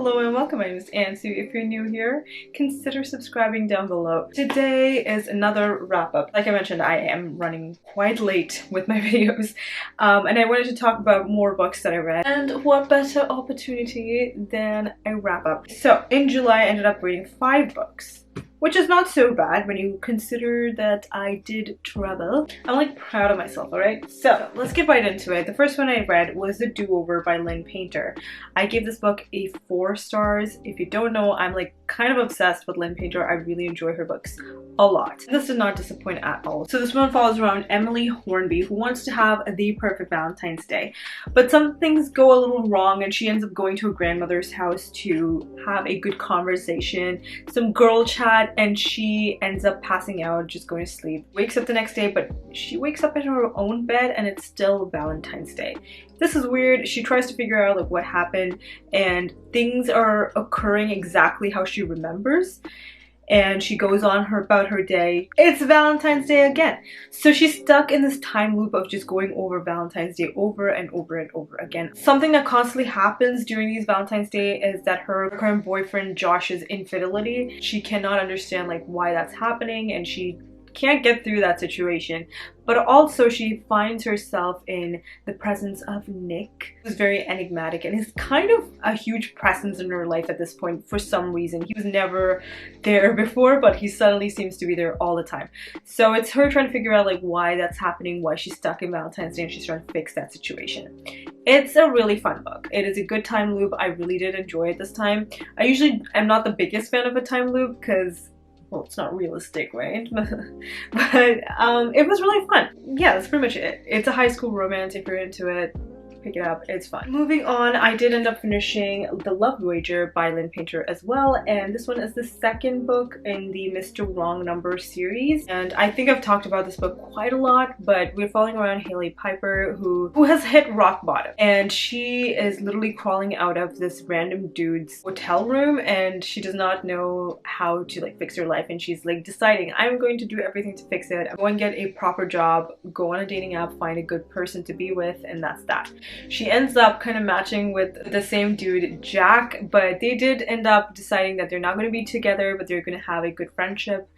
Hello and welcome, my name is Ansu. If you're new here, consider subscribing down below. Today is another wrap-up. Like I mentioned, I am running quite late with my videos, and I wanted to talk about more books that I read. And what better opportunity than a wrap-up. So in July, I ended up reading 5 books, which is not so bad when you consider that I did travel. I'm like proud of myself, alright? So let's get right into it. The first one I read was The DoOver by Lynn. I gave this book a 4 stars. If you don't know, I'm like kind of obsessed with Lynn. I really enjoy her books a lot. This did not disappoint at all. So this one follows around Emily Hornby, who wants to have the perfect Valentine's Day. But some things go a little wrong and she ends up going to her grandmother's house to have a good conversation, some girl chat, and she ends up passing out, just going to sleep. Wakes up the next day, but she wakes up in her own bed and it's still Valentine's Day. This is weird. She tries to figure out like what happened, and things are occurring exactly how she remembers. And she goes on about her day. It's Valentine's Day again. So she's stuck in this time loop of just going over Valentine's Day over and over and over again. Something that constantly happens during these Valentine's Day is that her current boyfriend Josh's infidelity. She cannot understand like why that's happening, and she can't get through that situation. But also she finds herself in the presence of Nick, who's very enigmatic and is kind of a huge presence in her life at this point for some reason. He was never there before, but he suddenly seems to be there all the time. So it's her trying to figure out like why that's happening, why she's stuck in Valentine's Day, and she's trying to fix that situation. It's a really fun book. It is a good time loop. I really did enjoy it this time. I usually am not the biggest fan of a time loop because, well, it's not realistic, right? But it was really fun. Yeah, that's pretty much it. It's a high school romance. If you're into it, pick it up. It's fun. Moving on, I did end up finishing The Love Voyager by Lynn as well, and this one is the second book in the Mr. Wrong Number series. And I think I've talked about this book quite a lot, but we're following around Hailey Piper, who has hit rock bottom, and she is literally crawling out of this random dude's hotel room, and she does not know how to like fix her life, and she's like deciding, I'm going to do everything to fix it. I'm going to get a proper job, go on a dating app, find a good person to be with, and that's that. She ends up kind of matching with the same dude, Jack, but they did end up deciding that they're not going to be together, but they're going to have a good friendship,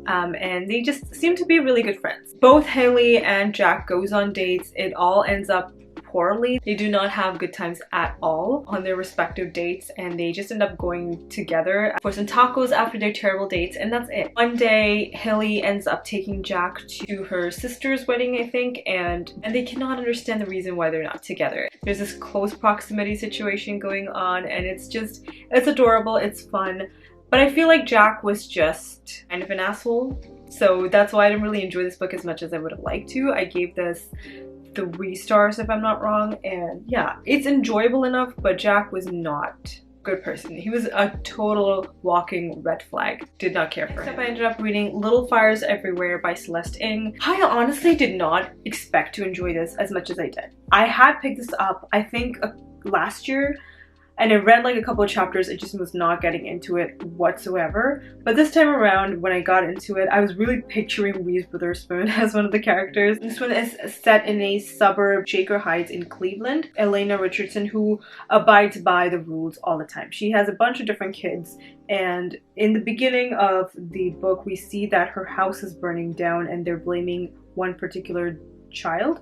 and they just seem to be really good friends. Both Hailey and Jack goes on dates. It all ends up poorly. They do not have good times at all on their respective dates, and they just end up going together for some tacos after their terrible dates, and that's it. One day, Hailey ends up taking Jack to her sister's wedding, I think, and they cannot understand the reason why they're not together. There's this close proximity situation going on, and it's adorable, it's fun, but I feel like Jack was just kind of an asshole, so that's why I didn't really enjoy this book as much as I would have liked to. I gave this 3 stars if I'm not wrong, and yeah, it's enjoyable enough, but Jack was not a good person. He was a total walking red flag. Did not care for him. I ended up reading Little Fires Everywhere by Celeste. I honestly did not expect to enjoy this as much as I did. I had picked this up, I think, last year, and I read like a couple of chapters. I just was not getting into it whatsoever. But this time around, when I got into it, I was really picturing Reese Witherspoon as one of the characters. This one is set in a suburb, Shaker Heights in Cleveland. Elena Richardson, who abides by the rules all the time. She has a bunch of different kids, and in the beginning of the book, we see that her house is burning down and they're blaming one particular child.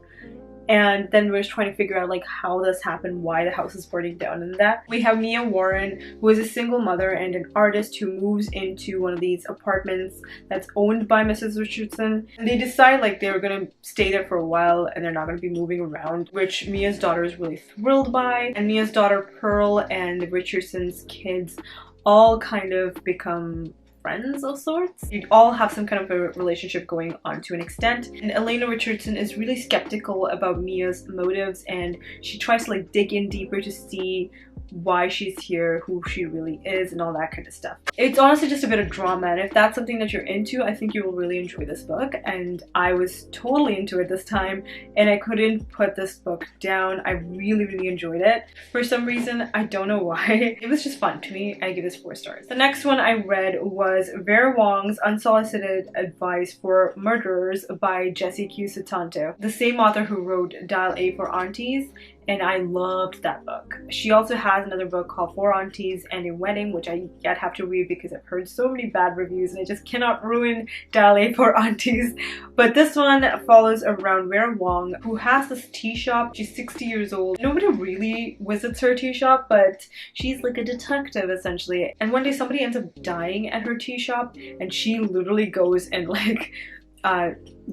And then we're just trying to figure out like how this happened, why the house is burning down, and that. We have Mia Warren, who is a single mother and an artist who moves into one of these apartments that's owned by Mrs. Richardson. And they decide like they're gonna stay there for a while and they're not gonna be moving around, which Mia's daughter is really thrilled by. And Mia's daughter Pearl and the Richardson's kids all kind of become friends of sorts. You all have some kind of a relationship going on to an extent, and Elena Richardson is really skeptical about Mia's motives, and she tries to like dig in deeper to see why she's here, who she really is, and all that kind of stuff. It's honestly just a bit of drama, and if that's something that you're into, I think you will really enjoy this book. And I was totally into it this time, and I couldn't put this book down. I really enjoyed it. For some reason, I don't know why. It was just fun to me. I give this 4 stars. The next one I read was Vera Wong's Unsolicited Advice for Murderers by Jesse Q. Sutanto, the same author who wrote Dial A for Aunties. and I loved that book. She also has another book called Four Aunties and a Wedding, which I yet have to read because I've heard so many bad reviews and I just cannot ruin Dali Four Aunties. But this one follows around Vera Wong, who has this tea shop. She's 60 years old. Nobody really visits her tea shop, but she's like a detective essentially. And one day somebody ends up dying at her tea shop, and she literally goes and like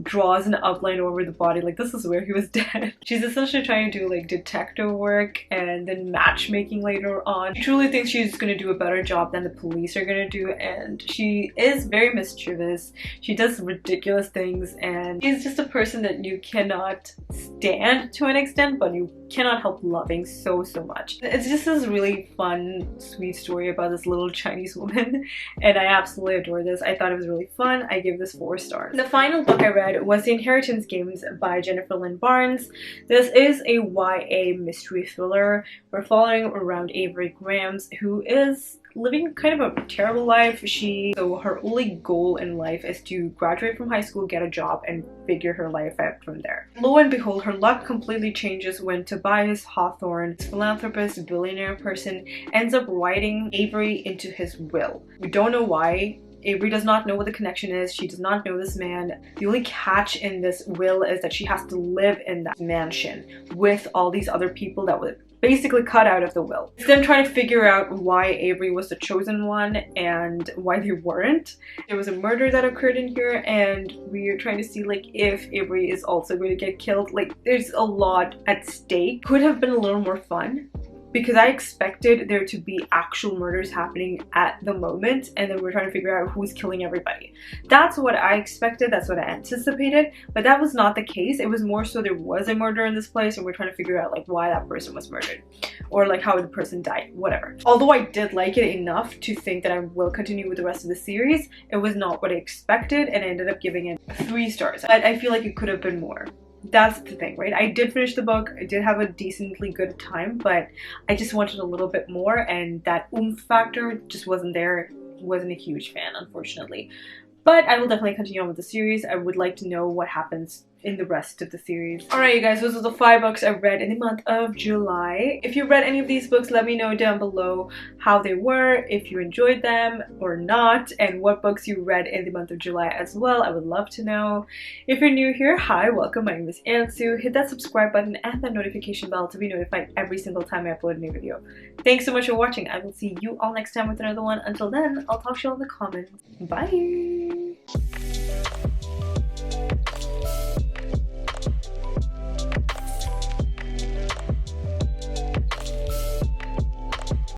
draws an outline over the body, like this is where he was dead. She's essentially trying to do like detective work and then matchmaking later on. She truly thinks she's gonna do a better job than the police are gonna do, and she is very mischievous. She does ridiculous things, and she's just a person that you cannot stand to an extent, but you cannot help loving so much. It's just this really fun, sweet story about this little Chinese woman, and I absolutely adore this. I thought it was really fun. I give this 4 stars. The final book I read was The Inheritance Games by Jennifer Lynn Barnes. This is a YA mystery thriller. We're following around Avery Grams, who is living kind of a terrible life. So her only goal in life is to graduate from high school, get a job, and figure her life out from there. Lo and behold, her luck completely changes when Tobias Hawthorne, this philanthropist, billionaire person, ends up writing Avery into his will. We don't know why. Avery does not know what the connection is. She does not know this man. The only catch in this will is that she has to live in that mansion with all these other people that were basically cut out of the will. It's them trying to figure out why Avery was the chosen one and why they weren't. There was a murder that occurred in here, and we're trying to see like if Avery is also going to get killed. Like there's a lot at stake. Could have been a little more fun, because I expected there to be actual murders happening at the moment, and then we're trying to figure out who's killing everybody. That's what I expected, that's what I anticipated, but that was not the case. It was more so there was a murder in this place and we're trying to figure out like why that person was murdered, or like how the person died, whatever. Although I did like it enough to think that I will continue with the rest of the series, it was not what I expected, and I ended up giving it 3 stars. But I feel like it could have been more. That's the thing, right? I did finish the book. I did have a decently good time, but I just wanted a little bit more, and that oomph factor just wasn't there. Wasn't a huge fan, unfortunately. But I will definitely continue on with the series. I would like to know what happens in the rest of the series. Alright you guys, those are the 5 books I read in the month of July. If you read any of these books, let me know down below how they were, if you enjoyed them or not, and what books you read in the month of July as well. I would love to know. If you're new here, hi, welcome. My name is Ansu. Hit that subscribe button and that notification bell to be notified every single time I upload a new video. Thanks so much for watching. I will see you all next time with another one. Until then, I'll talk to you all in the comments. Bye!